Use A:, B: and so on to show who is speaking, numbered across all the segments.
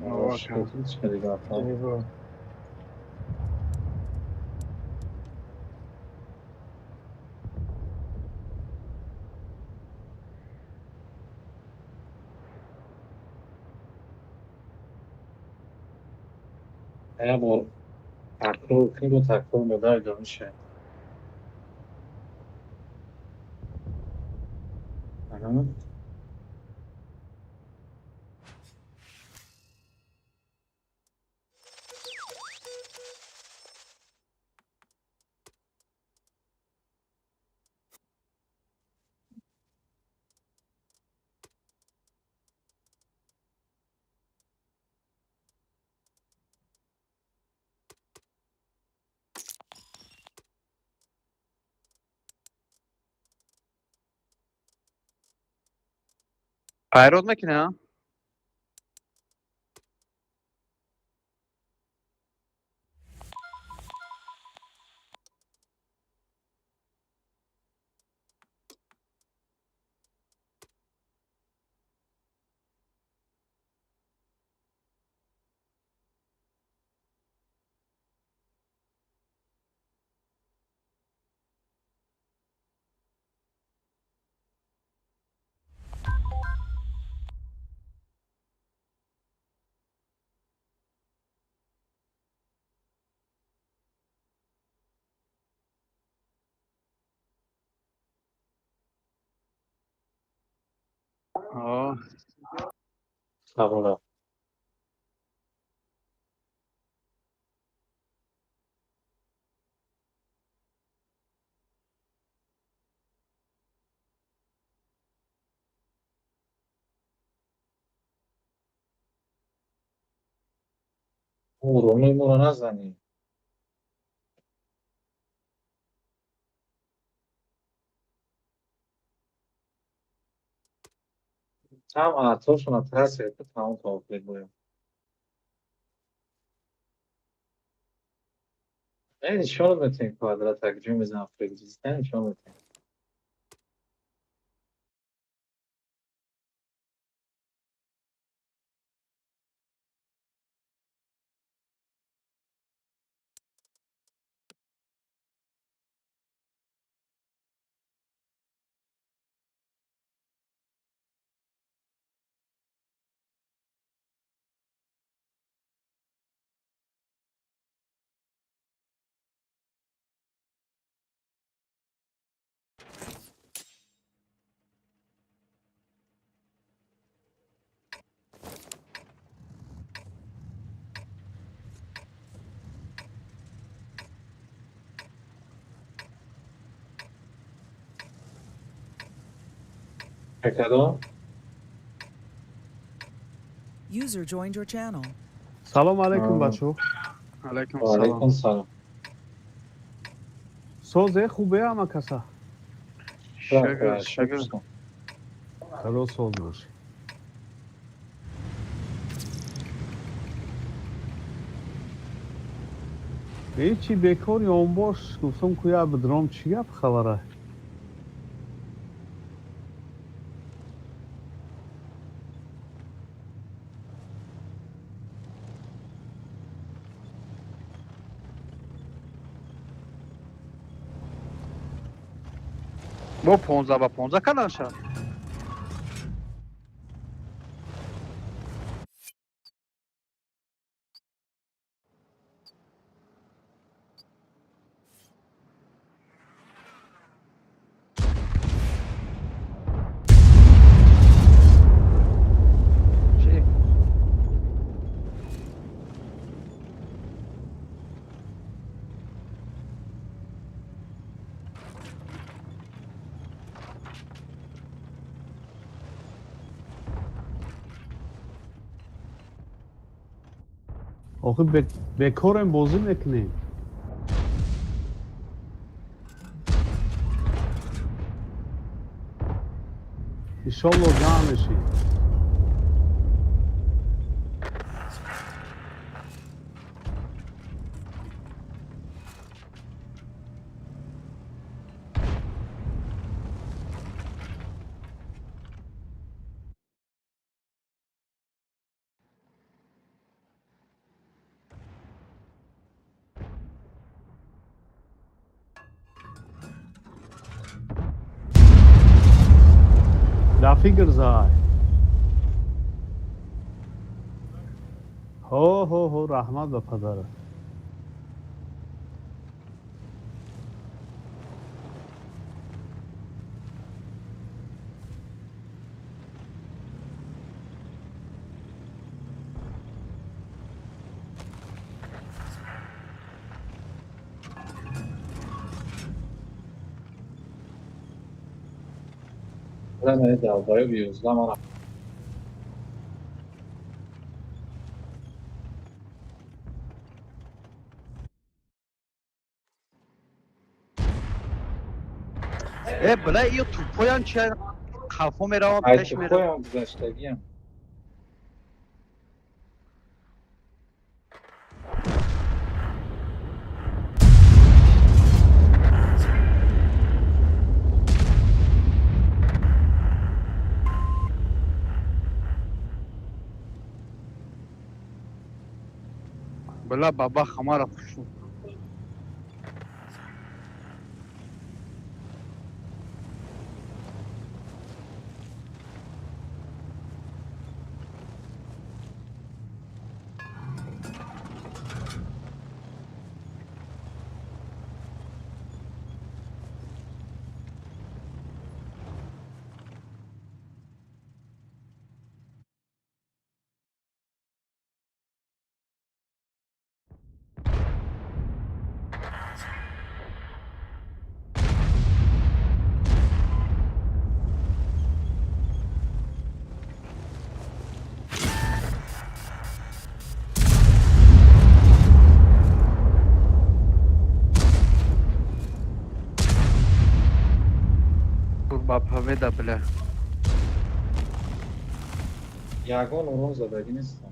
A: آقا
B: براش
A: کم
B: هیچ خیلی رفتنی رو با تکر فیلم و تکر مدار دانشه
A: Hayır olma ki ne ya? آه
B: قبول. رونی رو نزنی. هم عطاشون هم تاثیر که تمام توفیق بویم. این شما میتونید کوادرات تکجیم میزنم فکر شما میتونید. فکرم
C: User joined your channel.
D: سلام علیکم بچه.
A: علیکم
B: و علیکم
A: السلام.
B: سلام.
D: سازه خوبه همه کسا.
A: شکر شکر.
D: خدا ساز باشی. هیچی بیکار یا اون باش گفتم که یا بدرام چی گپ خبره.
A: با 15 با 15 کلان شد. چی؟
D: آخه بیکارم بازی میکنیم. انشالله جمع میشیم. رفیق رضای هو رحمت به پدره.
B: نه درباره ویروزلا من
A: بلا ایو توپویان چه خفا میره و
B: ای
A: پیش
B: تو
A: میره.
B: پایم گذاشتگی هم
A: بلا بابا خمار خوشو. Kurba paveda bile.
B: یگان اونو زدگی نیستم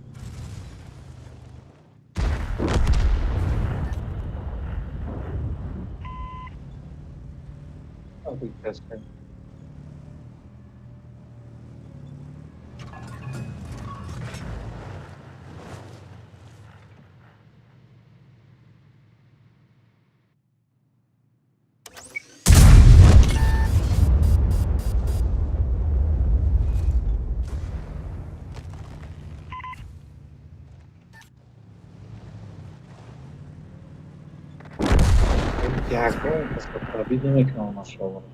B: آقای کسکن یگان پس با تبید نمیکنم مشاوره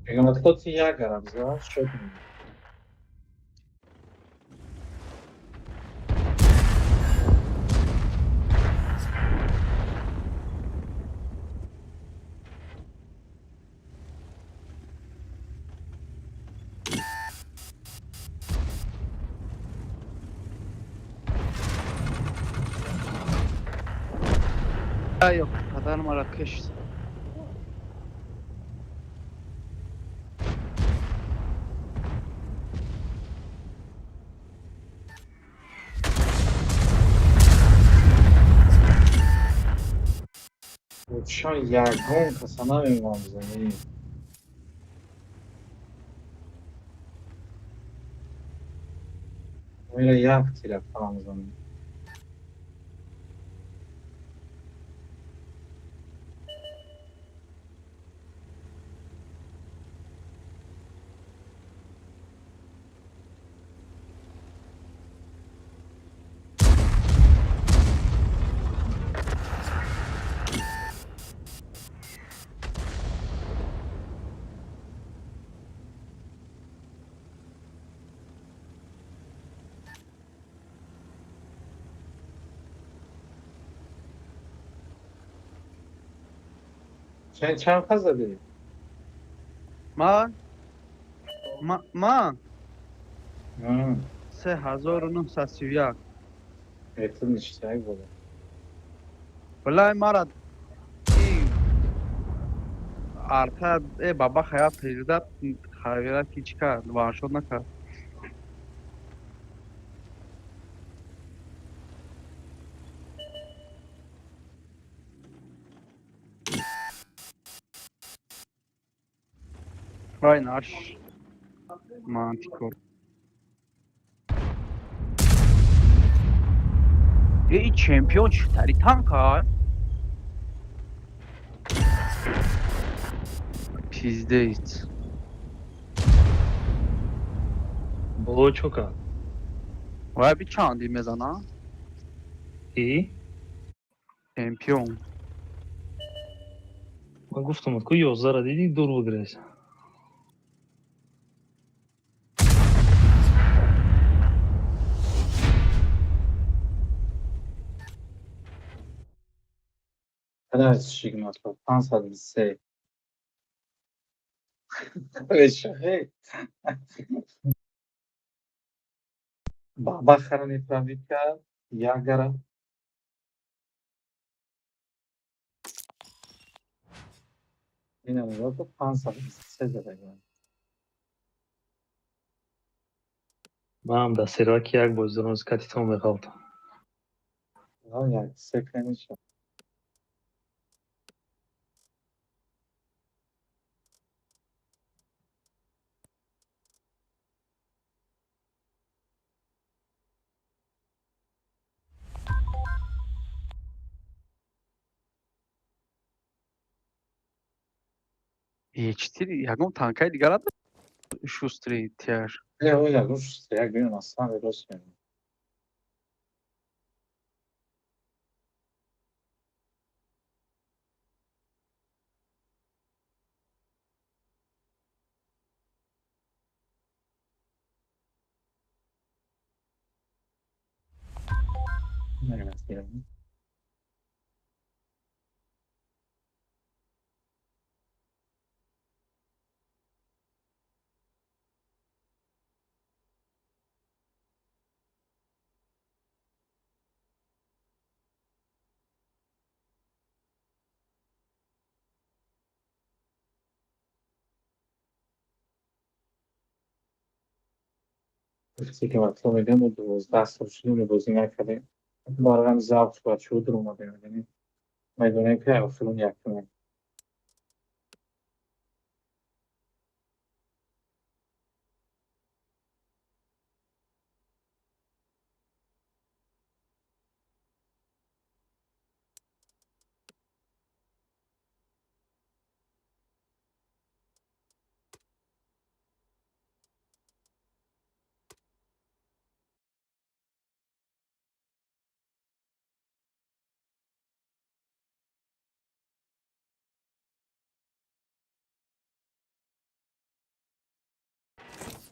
B: میگم از خود یگرم زد شد میگم
A: ایو پدر مرا کشت.
B: روشان یگان کسا نمیمام زنی میره یک تیره فرام زنی چند پس زدی؟
A: من من
B: نه
A: 3931.
B: ایتون نشتهی بوده
A: بلا مرا ای арта баба хая пирда хавера ки чика варшод накард. Aynen mantıklı. Çempiyon çıktı tanka. Pizdeyiz.
E: було чока.
A: Vay bir çan değil mezana.
E: І
A: Şampiyon.
E: ми گفتم اتکو یازده دیدی دور بگریز.
B: Teraz Sigma to 506. Wiesz, hej. Baba Harani Pravika, Yagara. İnanılmaz da 506 dedim.
E: Mám da servaki jak boj zdroň z katitom mechalta.
B: No jak, sekreničo.
A: Jaką tanka digara da Šustri tjer.
B: Evo ja, už se jak bio na sami rozmijen. Ne gledam. Vždycky má to lidem do zástupců nebo z nějaké organizace, či udružené, nevím. Mají do nějakého filmu nějaké.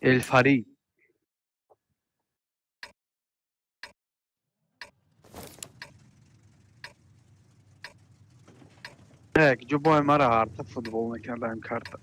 A: El Fari. Jo bo mara harta futbol nekadem karta.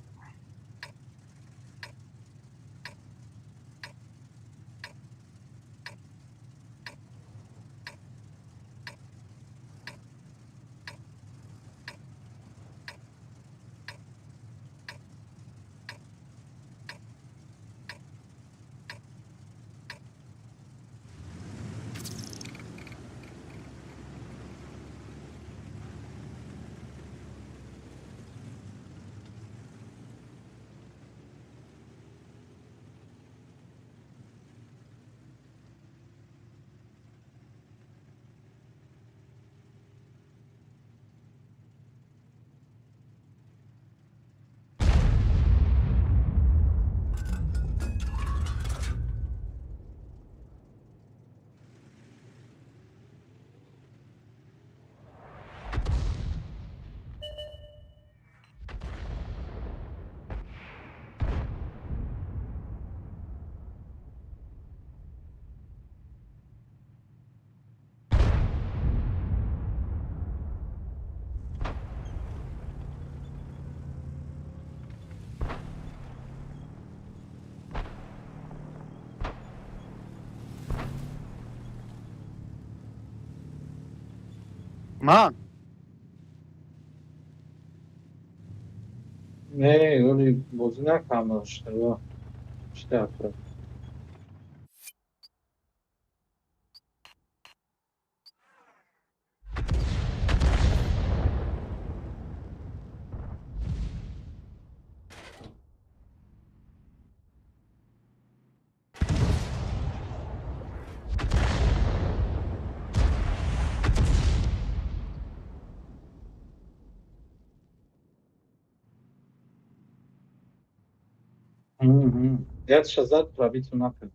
A: Man.
B: Ne, öyle bozuna kalmamıştır o. İşte yapıyor. زیادش از زد رابیتون نکرد.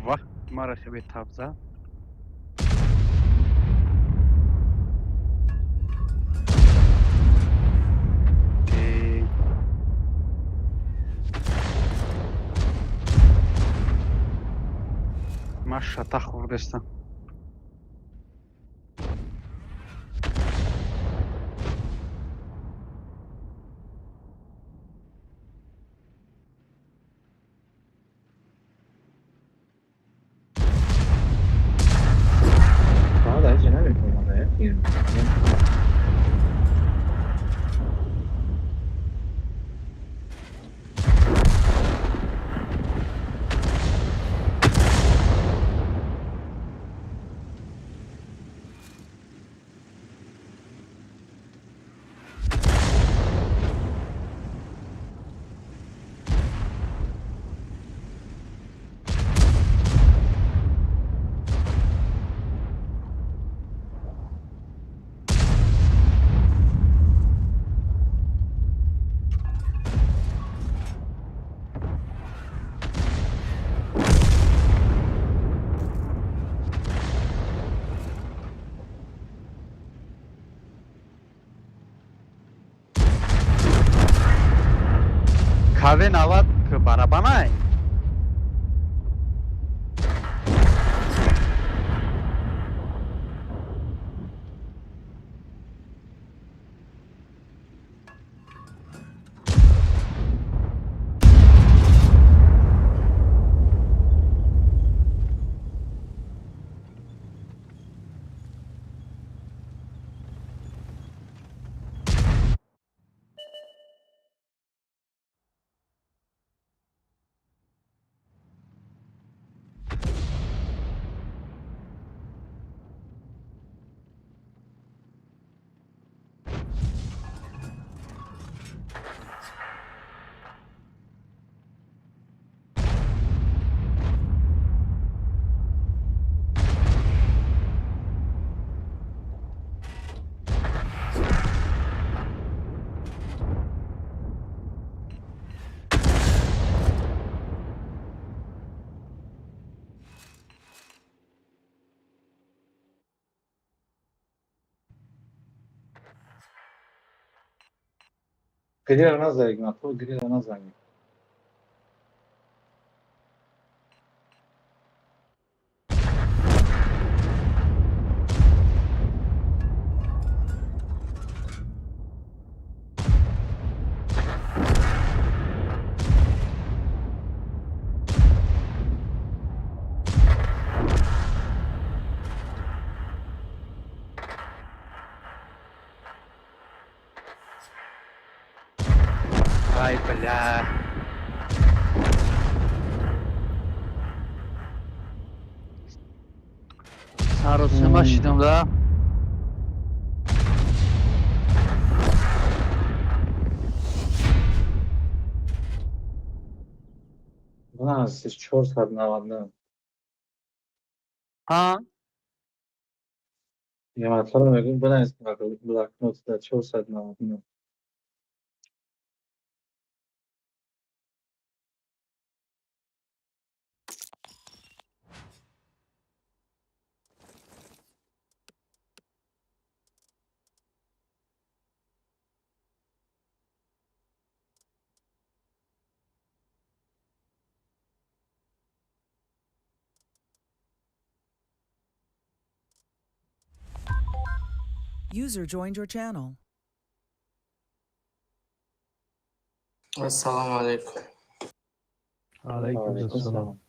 A: واه مرا به تاب زد. ای، من شتا خوردستم.
B: فقط هیچی نمیکنم دیگه.
A: کاوه نواد که برابانه.
B: گریه رو نزدیم من تو گریه رو نزدیم.
A: وای بله. سر و سیما شیدم ده.
B: من از 499
A: ها
B: یه مطلب رو میگم بنویس بلاک نوت در 499.
C: User joined your channel.
F: السلام علیکم.
D: علیکم
B: علیکم
D: السلام.
B: السلام.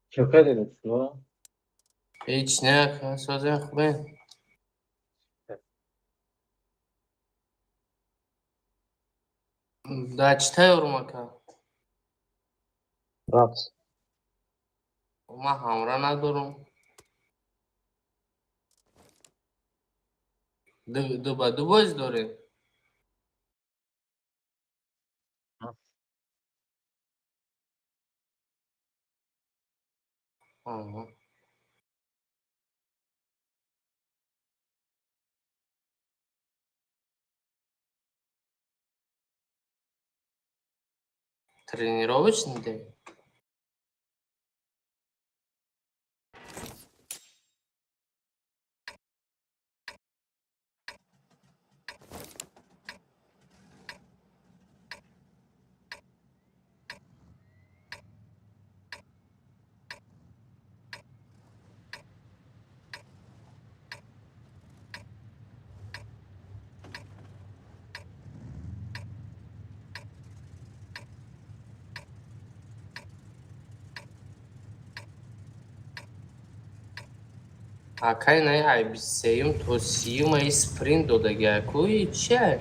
B: چه کاری تو؟
F: هیچ نه سازه خوبه. داچته ورما که
E: رفت.
F: ما همراه ندارم. دو با دو باز داره. آها. Тренировочный. Акай не ай бисеюм то сиюм ай спринт додаги куи че?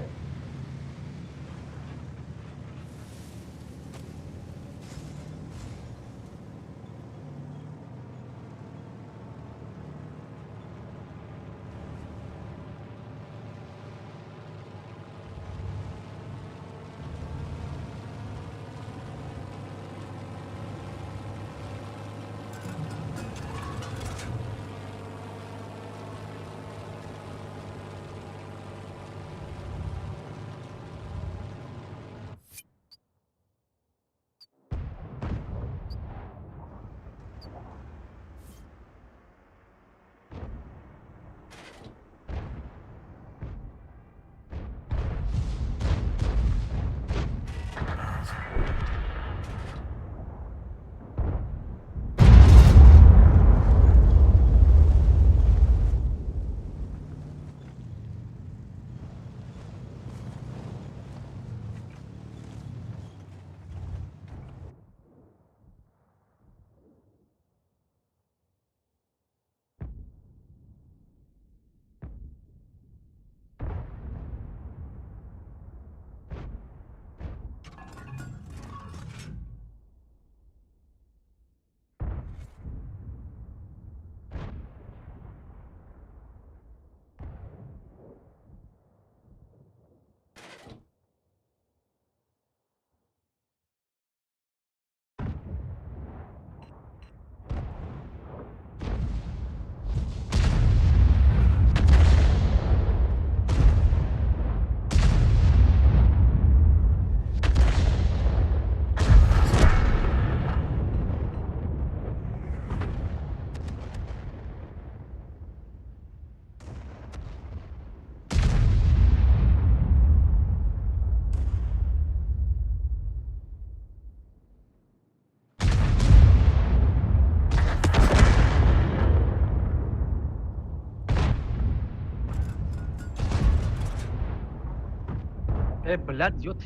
A: блядь, идет.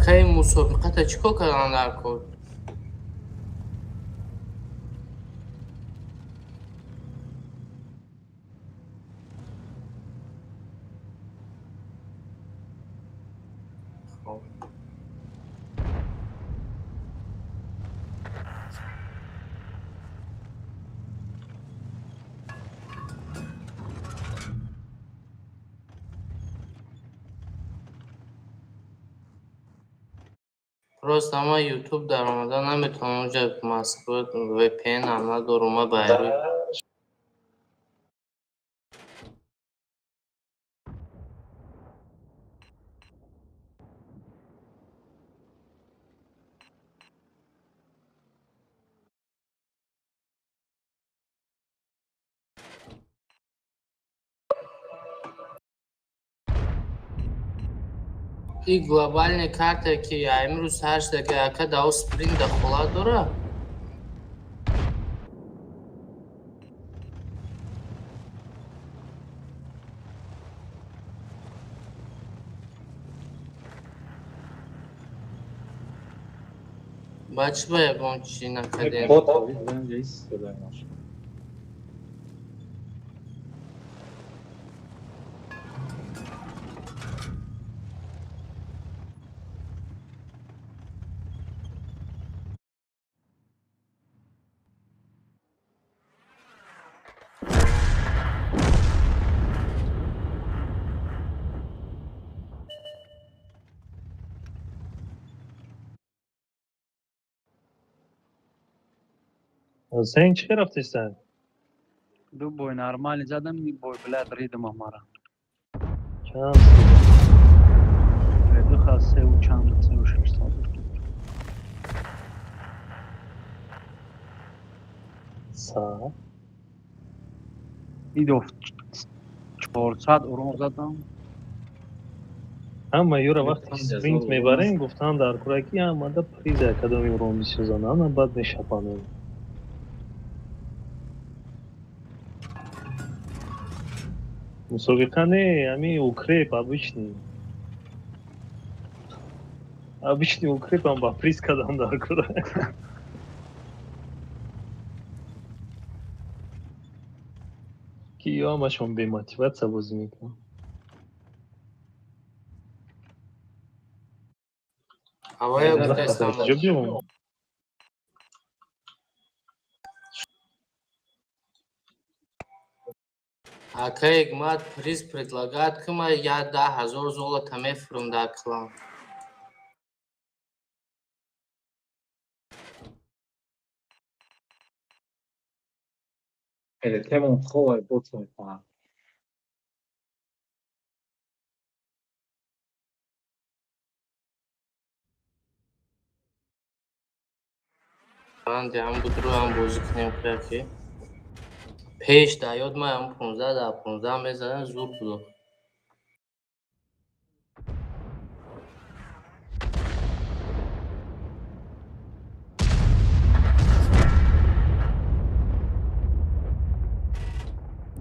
F: Акай мусобиқата чӣ кор кардан дар кор? Хоб. Просто ама ютуб дар омада наметавонам оҷа Москва VPN ам надорум ма байрӯ. И глобальная карта ки имрӯз ҳар шдака яка дав спринт дахолат дора. Ба чӣ ба ягон чӣ накардем?
B: Bence hiç söylemez.
E: حسین چی رفتی سن؟
A: دو بوی نرمالی زدم این بوی بلد ریدم همارا
E: چند سیده؟
A: ریدو خواه 3 و چند 3 و 6 سال
E: ساعت؟
A: این دو 400 اورو زدم
E: همه یورا وقتی
B: گفتم
E: سپرینت
B: جزا
E: میبریم گفتن در کورکی آمده پریز اکادمی رو میسوزن اما بعد میشپانیم مسابقه نه همین اوکریپ обычный اوکریپ هم با پریز کدام در کورک که یا همشون به موتیوات بازی میکنن
F: ҳавоя
B: Нетиҷа
F: гуфтастам.
E: کجا بیام
F: Акаек мад приз предлагает ки ма я 10,000 золота мефурӯм дар клан.
B: Темон ховай бот میکنم.
F: Ранди ҳам будрӯ ҳам бозӣ кунем ки пеш дар ёд маям 15 дар 15 мезанем зуд буду.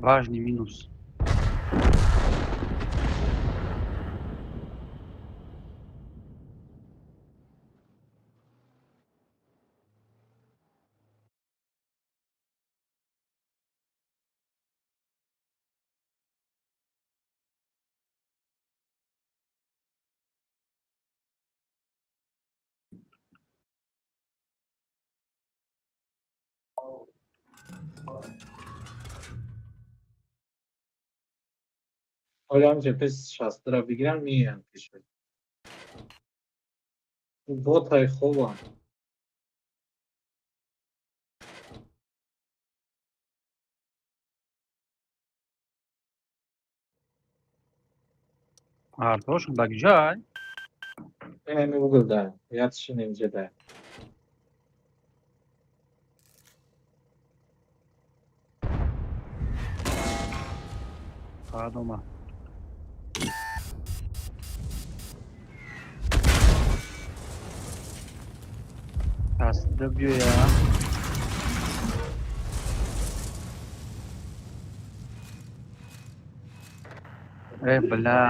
A: важный минус
B: آیا هم جپس 60 را بگیرم میگم کشور بات های خوبم
A: артошин ба куҷай
B: این همی بگل دارم یادشون اینجا دارم
A: фақат омад ҳастида биёя бля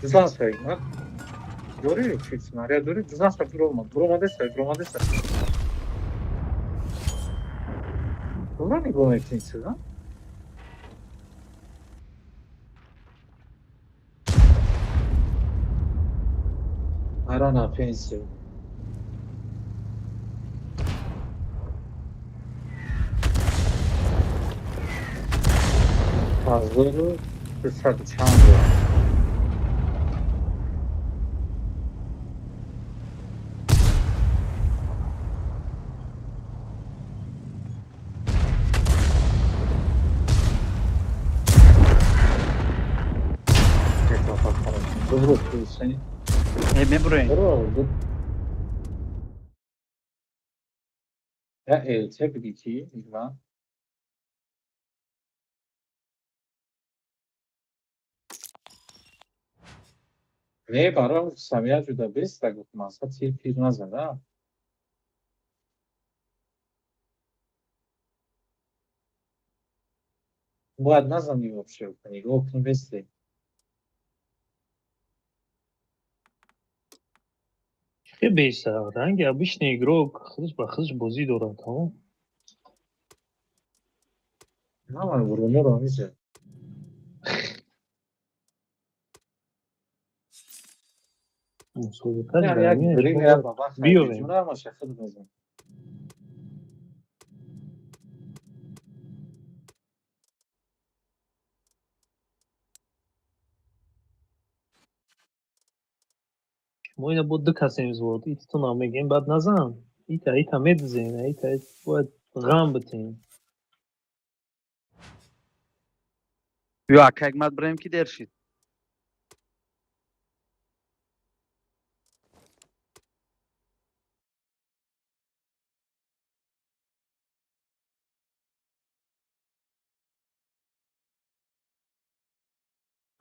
B: Düzensel var. Görüyor ki senaryo görüyor. Düzensel durulma. Durulma dese, durulma dese. Durulma ne bu ikincisi lan? Arana pensiyo. Fazlaları kısa çandı. Doğru seni.
A: Me buraya.
B: Doğru oldu. Ya tabii ki İlhan. Ne bara Samia juda best tak masa tir pir nazada. باید نزنی вообще کنی اوپن بسته.
E: خیلی بیسته رنگ обычный игрок خودش با خودش بازی داره تمام.
B: نه من ورونه رو میشه.
E: مسابقه
B: Yani ya
E: دائمی
B: gri veya baba
E: بیاریم.
B: jura ama şaka lazım.
E: ما اینا بود دو کسی میزورد ایت تو نامگیم بعد نزن ایتا میدزین ایتا باید غم بتین.
A: Yo akagmat buraya ki dershit.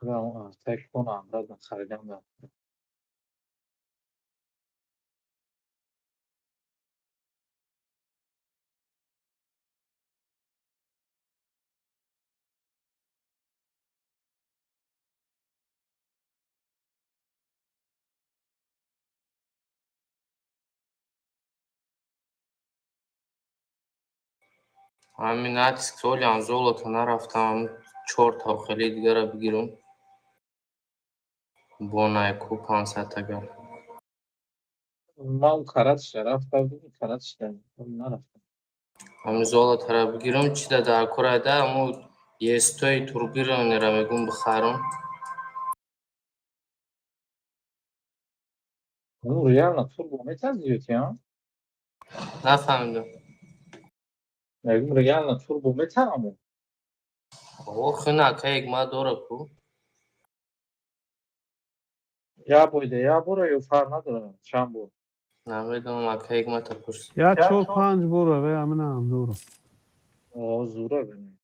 B: Tamam, tek konu anladım. Sarıdan da.
F: همین عکس سولیان زولتا نرفتم 4 تا خیلی دیگه رو بگیرم با نایکو 500 تا گرم.
B: Ben karat şeref kaldım. Karat işte. Onlar.
F: همین زولتا رو بگیرم چی ده در کره ده امو یه استوی توربی رو نرمگون بخرم.
B: Bu Real'la turbo ne diyor ki ya?
F: نفهمیدم.
B: Benim Real'la turbo metal ama.
F: او خیلی که یک ما دوره کو
B: Ya boyda ya burayı farna da çam bu.
F: نمیدونم که یک ما تا پشت.
D: یا 4-5 برو و همین هم دورو.
B: O zura benim.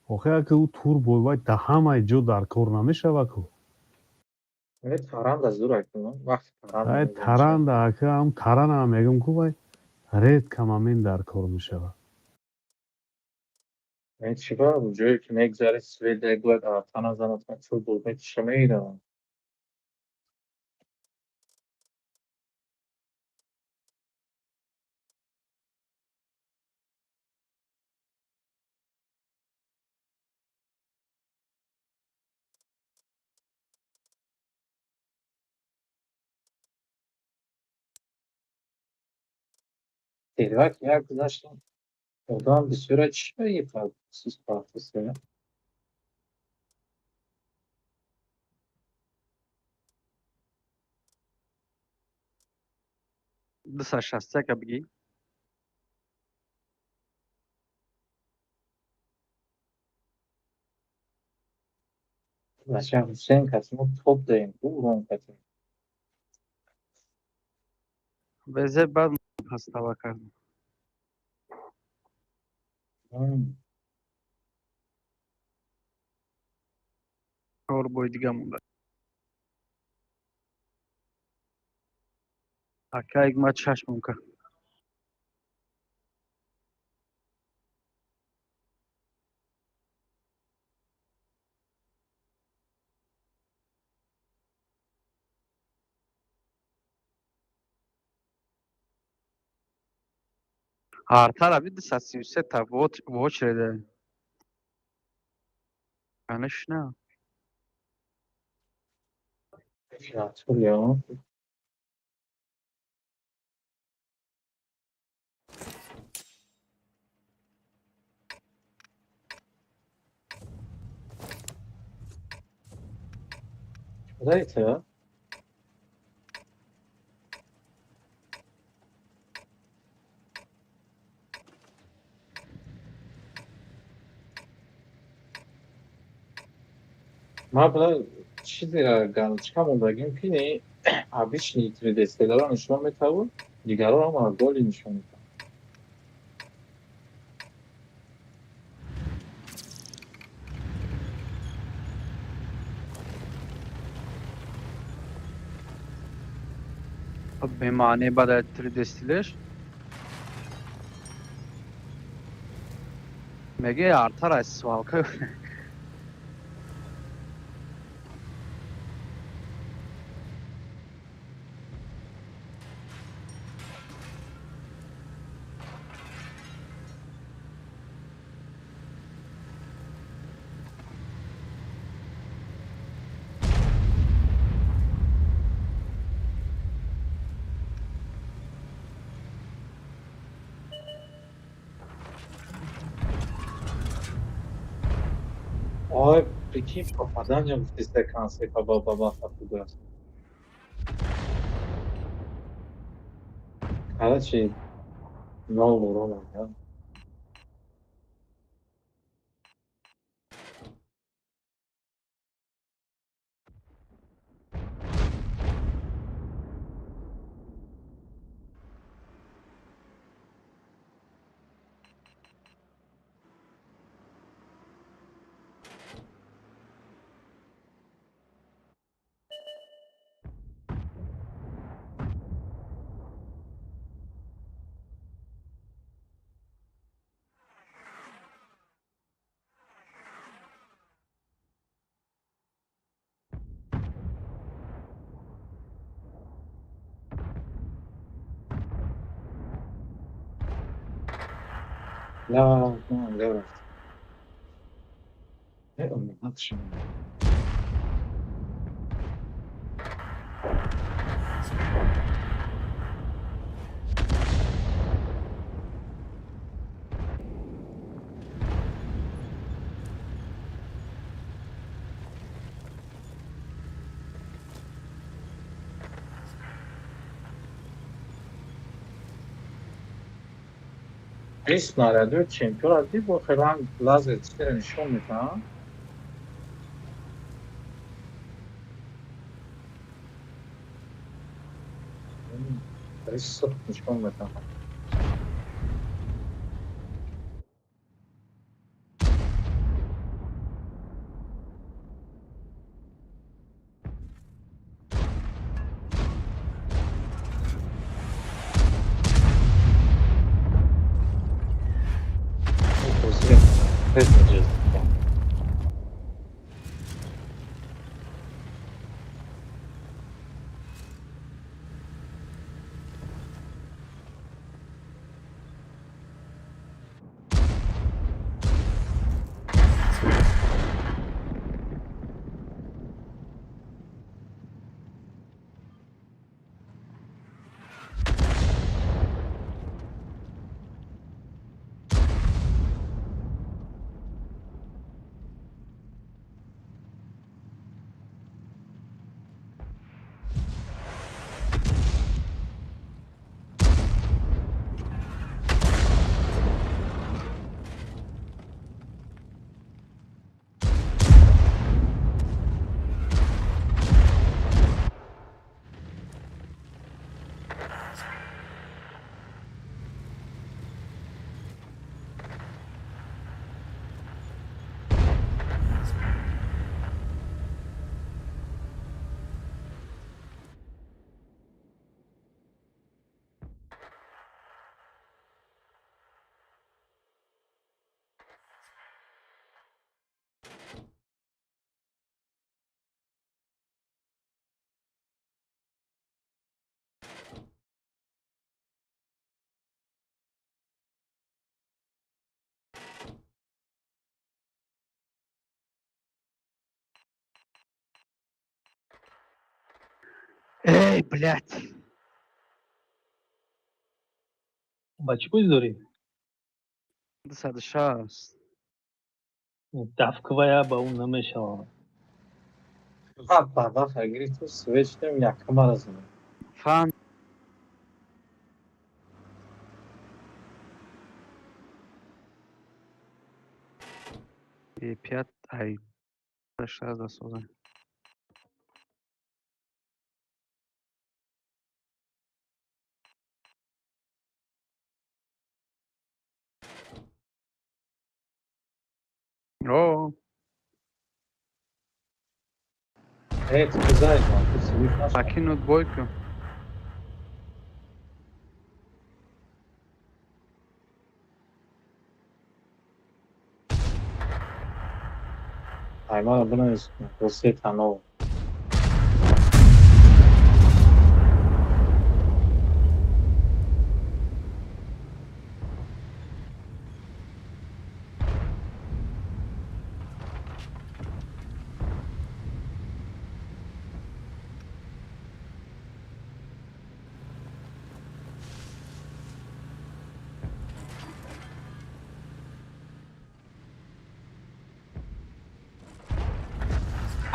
D: آخه که او تور باید ده همه جو در کار نمیشه وکو.
B: Evet taran da zura کنم. وقتی taran
D: ای
B: میزنه.
D: تران ده که هم تران هم میگم که باید رید کمامین در کار میشه.
B: Evet çıkar bu joy ki ne güzel Sved'e glad artan zaman turbo metişemeydi. Tedrak ya arkadaşlar. Oradan bir süreç yapar. Sus partisi.
A: Disa shasta ka bigi.
B: Başka Hüseyin katımı toplayın. Bu uğran katımı.
A: Veze bad hastava kardım. Or boy diga munda. Akagmat shashmunka. Artar abi de 63 tá vou tirar. Yanlış ne?
B: فیاتور یا کدایته؟ ما بلا چیزی را گالچکا بگیم که آبیش نیتری دستگاه نشون میتاود دیگران هم گلی نشون میتاود.
A: به معنی بعد دستیلش میگه artar از سوالکه
B: Ой, прикинь, попадание в секанции по бабаха туда. Короче, новый урон, да? لا ما لا لا ما هاتش Eş narede çempiyon adlı bu falan lazer çıkarın nişan metan. Eş sırt nişan metan. Bu pozisyon etmeyeceğiz.
A: Эй, блядь.
E: با چی بازی داری؟
A: 160.
E: دفکه با اون نمیشه.
B: بعد اگری تو سویچ داریم یکم برازیم.
A: Fan. И 5, ай, 6 засоза. О,
B: Evet, güzel ya. Bu sivil kaç.
A: покинут бойку.
B: Ayman bunu üstüne. Dosya tanı.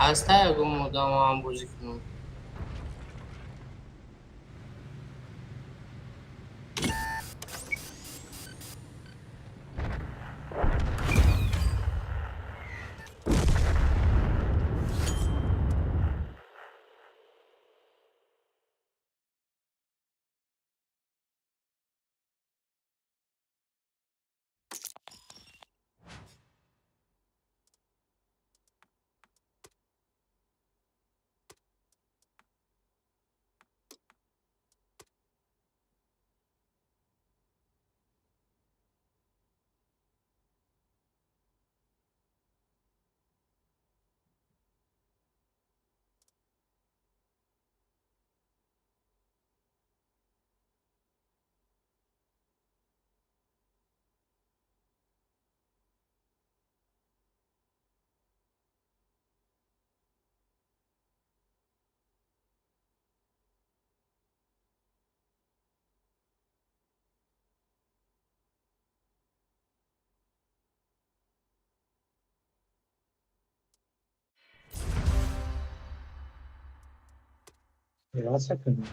F: هست اگه مدام هم بازی کنم.
B: Biraz yakın.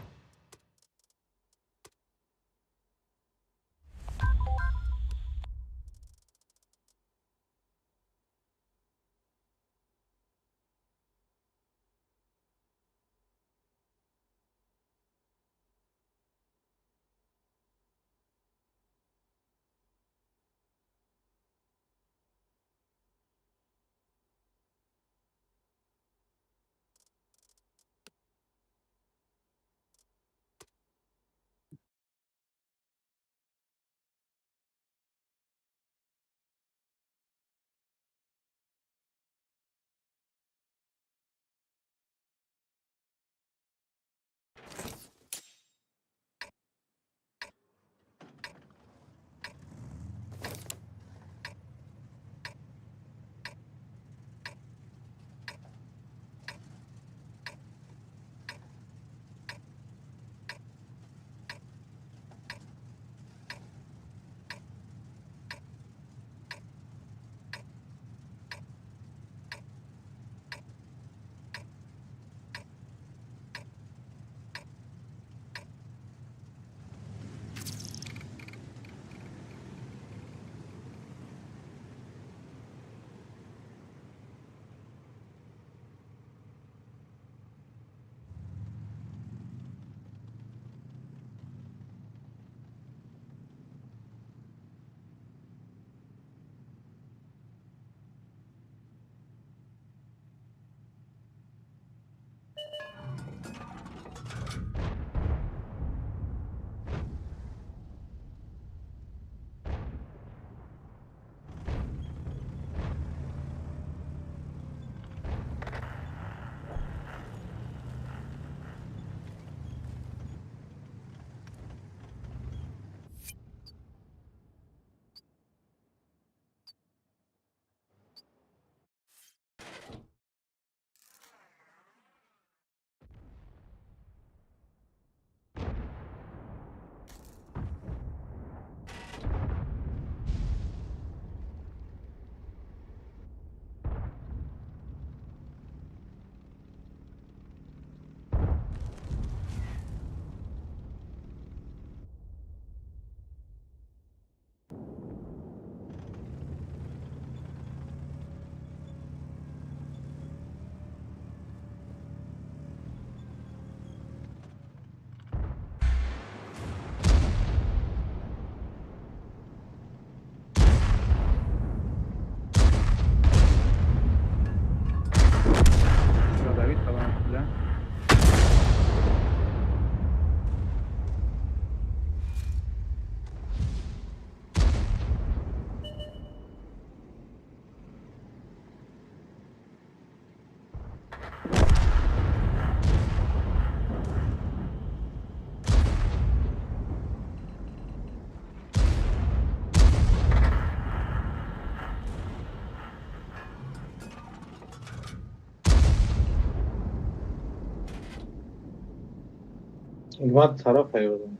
B: اومد طرف یادم.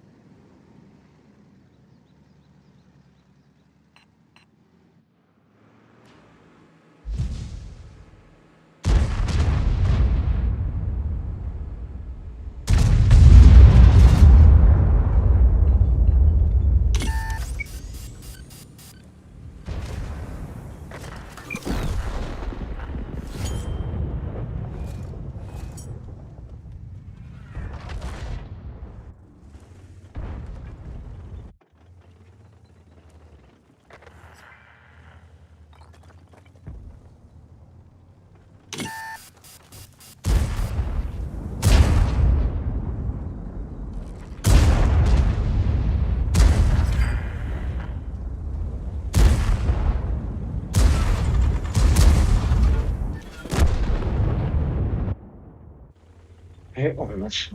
B: آنش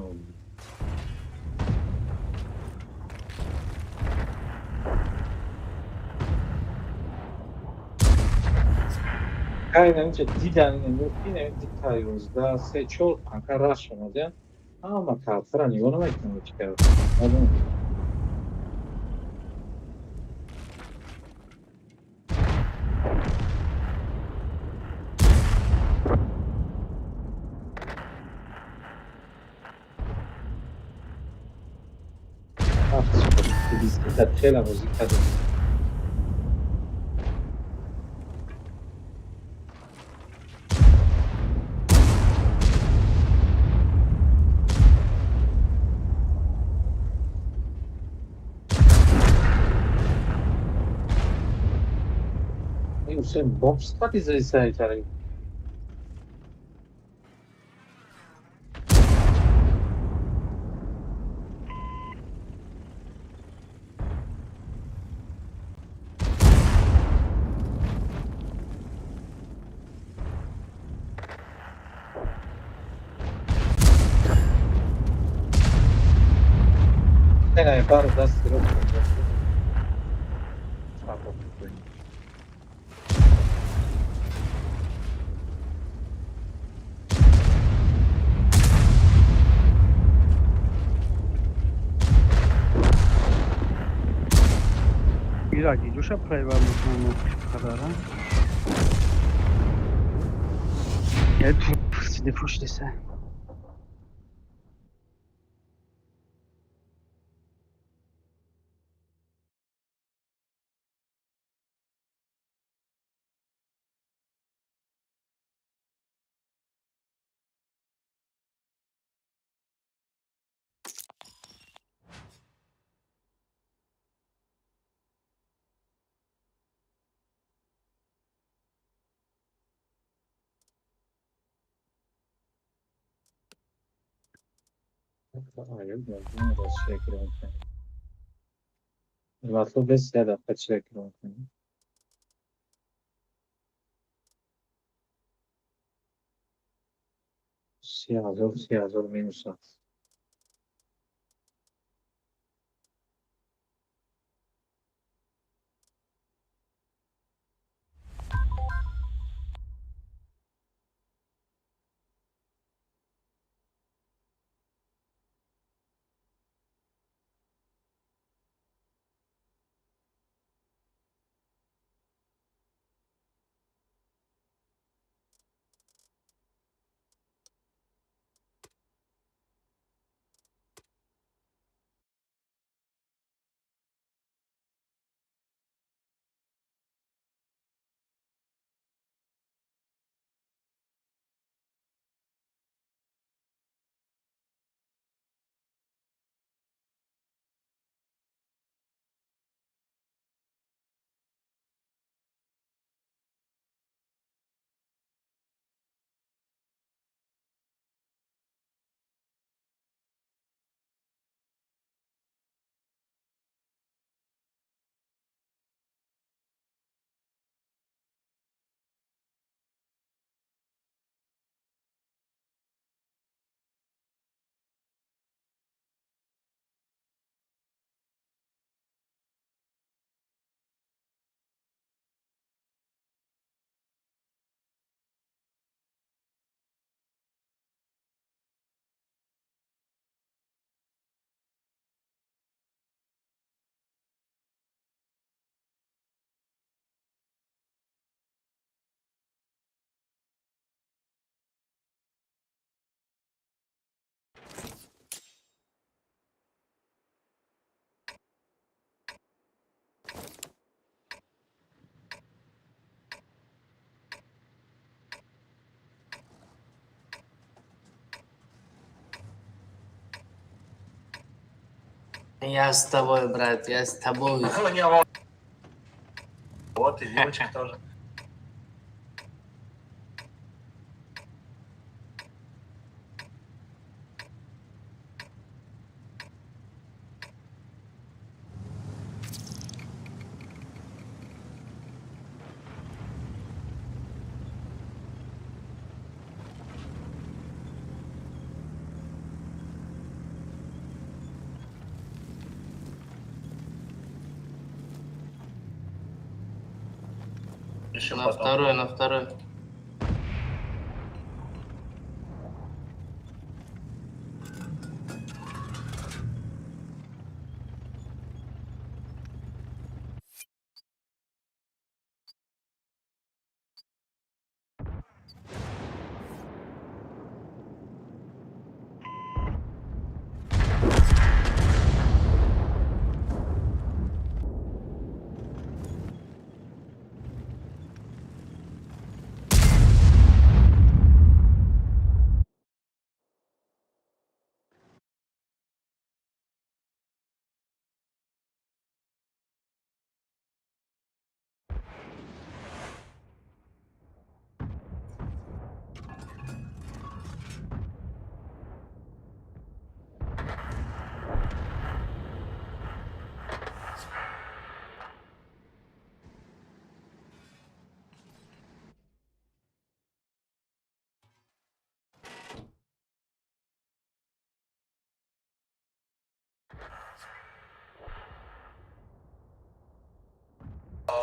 B: aynen دیدن yine detayımızda çok kanka rasyonel ama kaltıran yoluna eklemek çıkıyor. Anladın mı? Biz de tela müzik tadı. Sen Bob Scott izleysen tabii. Sen yapar da sırf.
A: Iraki, już aprawamy tą kadara. Ja tu nie poszli se.
B: Hayır, ben de şey kırıyorum. Łatwo bez jada patrzeć kierunku. Siyah zor minus at.
F: Я с тобой, брат, я с тобой.
G: Вот и девочек тоже. Еще
F: На
G: потом.
F: второй, на второй.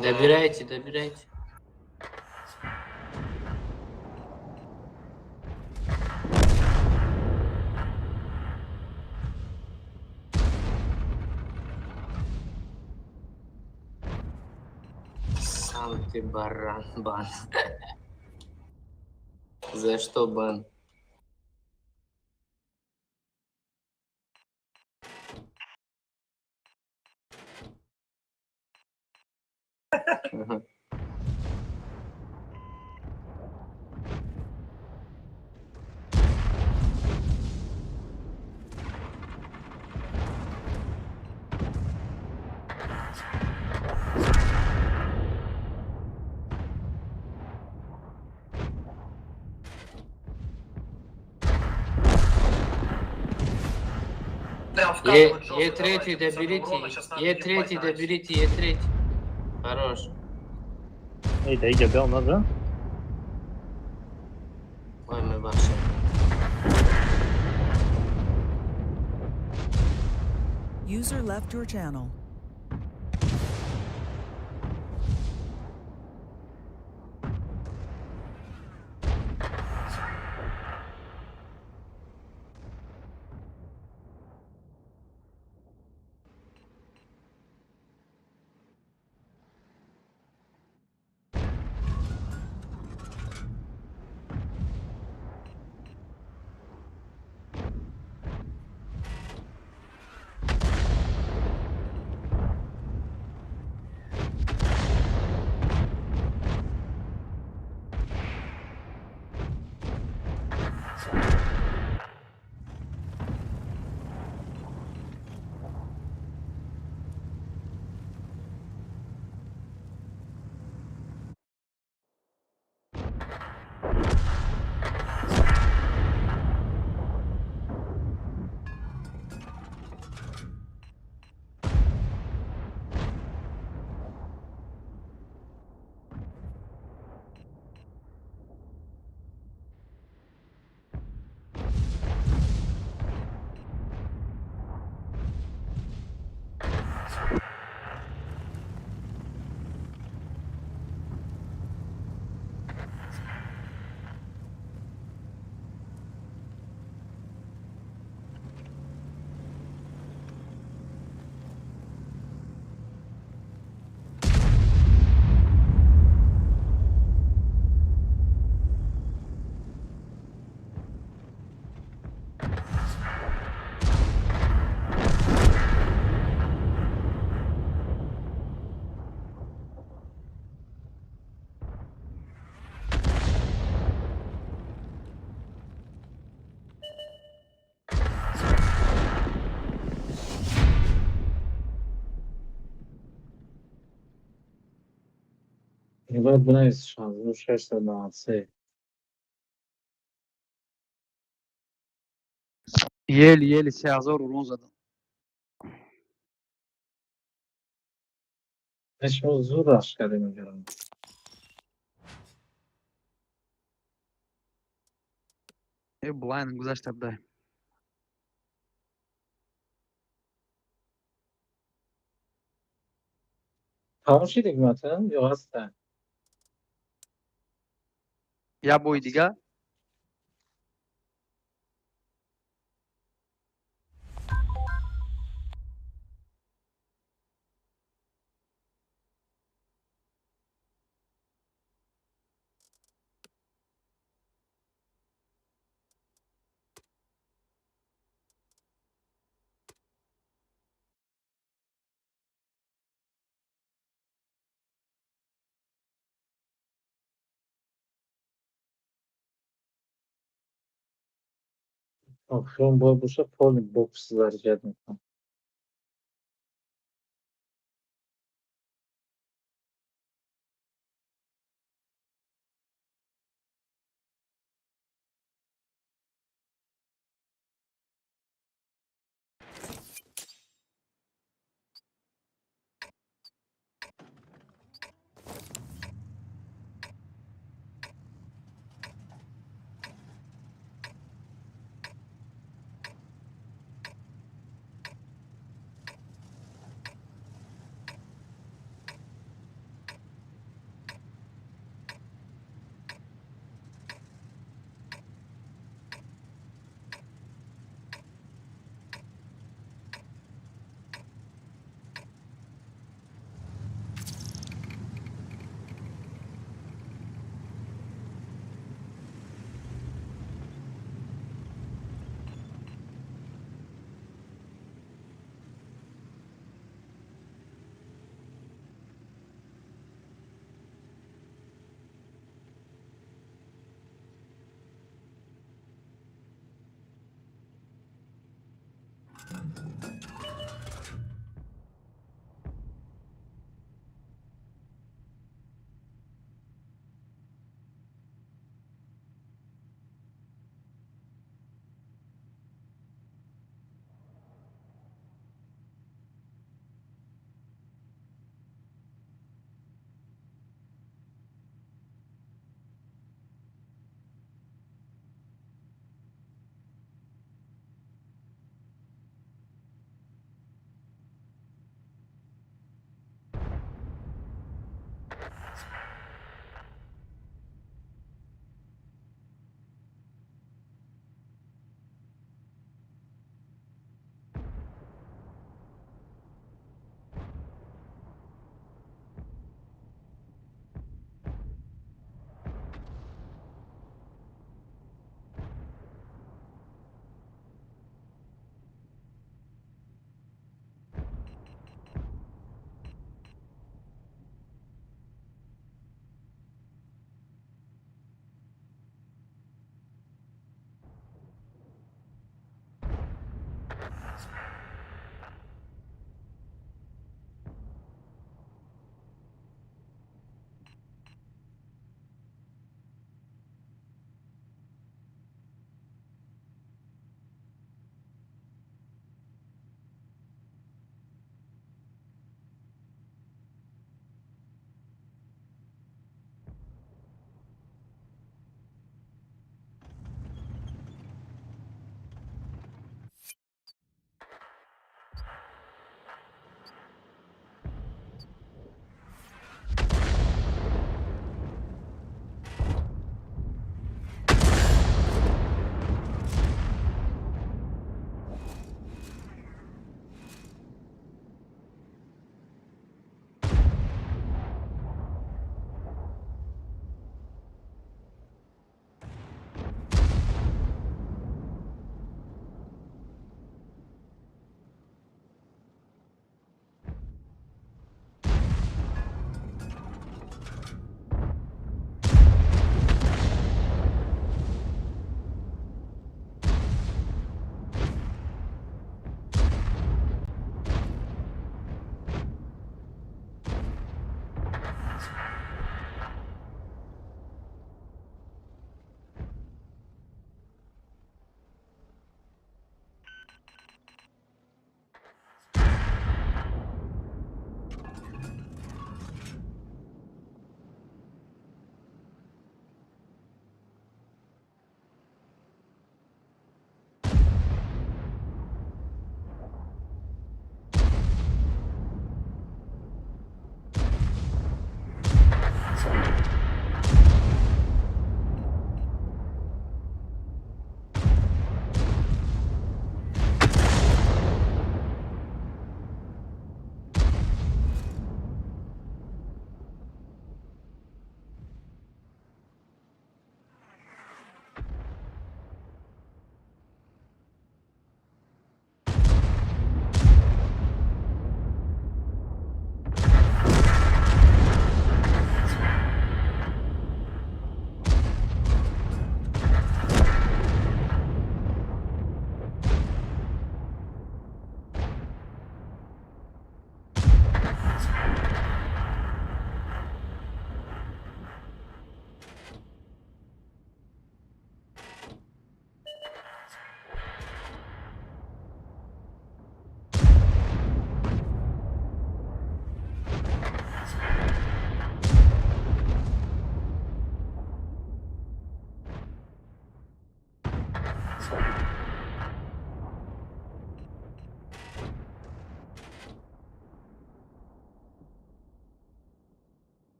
F: Добирайте, добирайте. Сам ты баран, бан. За что бан? Ага.
G: Прям вкатывать жестко,
F: Е3
G: давайте, 50
F: доберите,
G: урона, сейчас надо
F: Е3
G: ебать дальше.
F: доберите, Е3. Хорош.
E: Ej, de idzie biał nogę?
F: Ой, мы вообще.
C: User left your channel.
B: باید بنویسی 16693.
A: Yeli 3000 زدم.
B: نشون زود رشت کرده میگرم.
A: بلاین گذاشته بده.
B: تمام شد دیگه یا هستن؟
A: یا بوی دیگه.
B: Akşam bu poli box verecektim.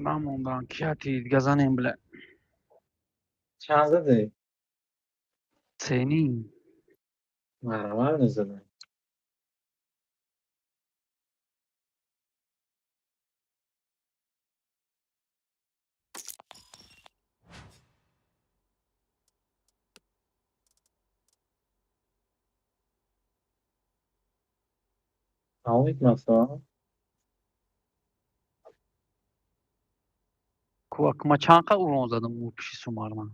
A: Mamundan kiyati gazanem bile.
B: چند زده؟
A: Senin.
B: مرمر نزده. تمامید مثلا؟
A: Kuvak maçanka uronzadım bu pişi sumarma.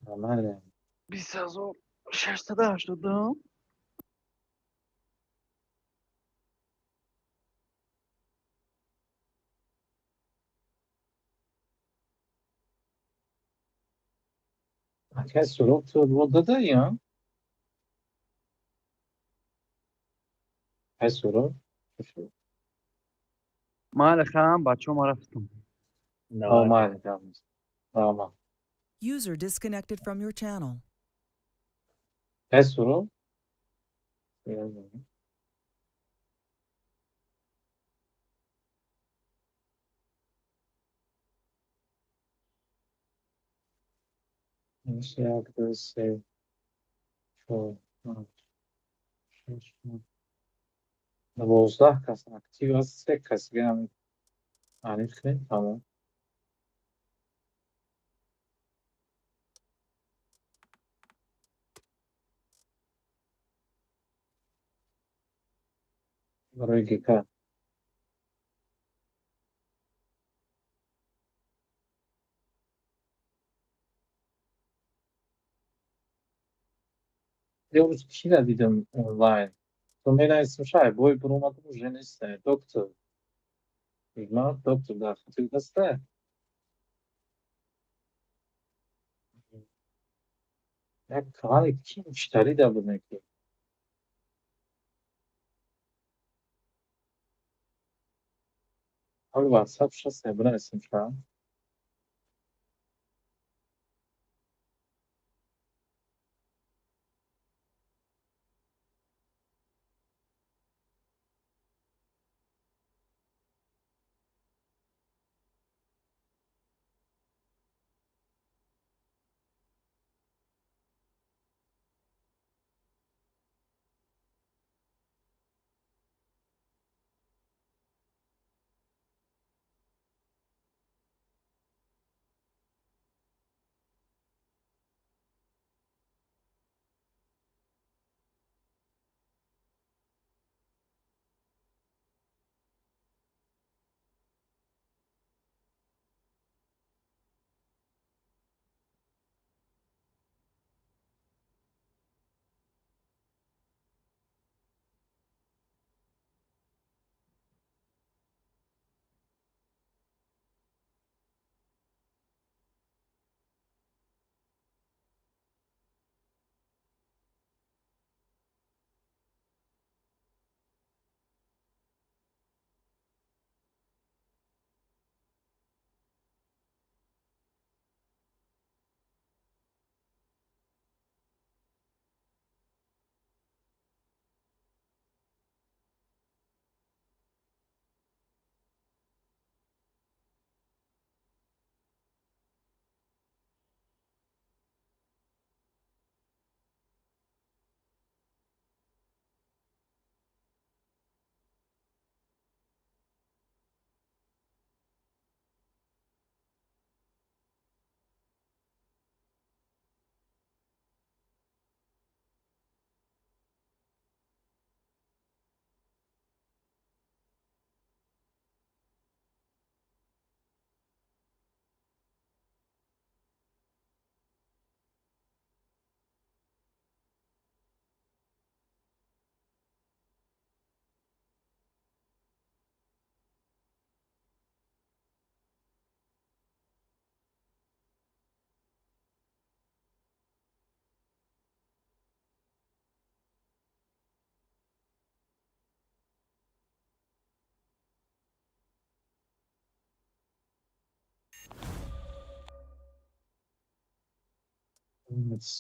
B: مرمر نه.
A: Biz az o şerste de açladım.
B: کسی سراغ تو رو داده یا؟ کسی سراغ؟
A: Male خام بچه ما رفتم.
B: آمد کامز. آمد.
C: User disconnected from your channel.
B: کسی سراغ؟ میشه یک دو سه چهار پنج شش نه 12 کس اکتیو هست 3 کسی هم عنیف کنیم تمام برای گیکا یه روز کی را دیدم اونلاین تو میدن اسم شای بوی برو اومده بو جنسته دکتر ایگمار دکتر در خطیب دسته یک کاری کی مشتری در بودن که حال واتساپ شست برای اسم شای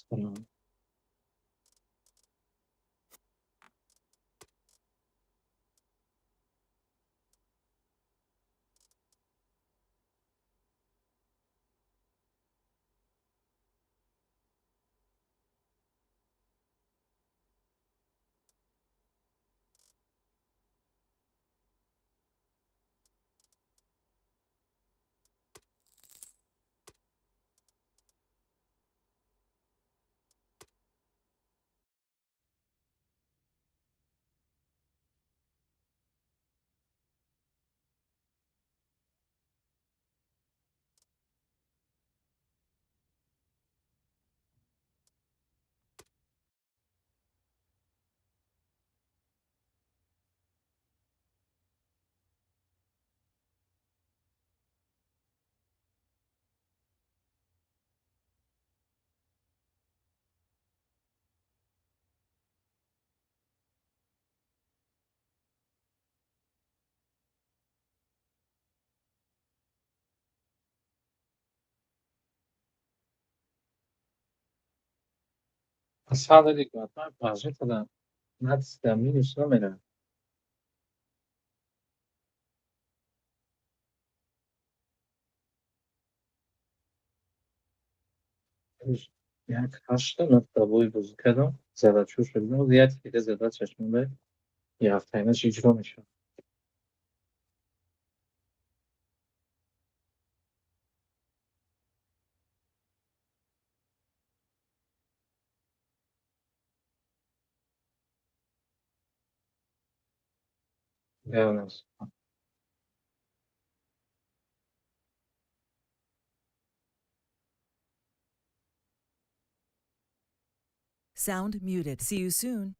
B: Tamam. Passada de quatro, a gente da nada da minus número. Yani karşıda nokta boyu gözüküyor. Zada çok şöyle. O diğer tipte zada çeşmede yaftayına şişko میشه. Yalnız.
C: Sound muted. See you soon.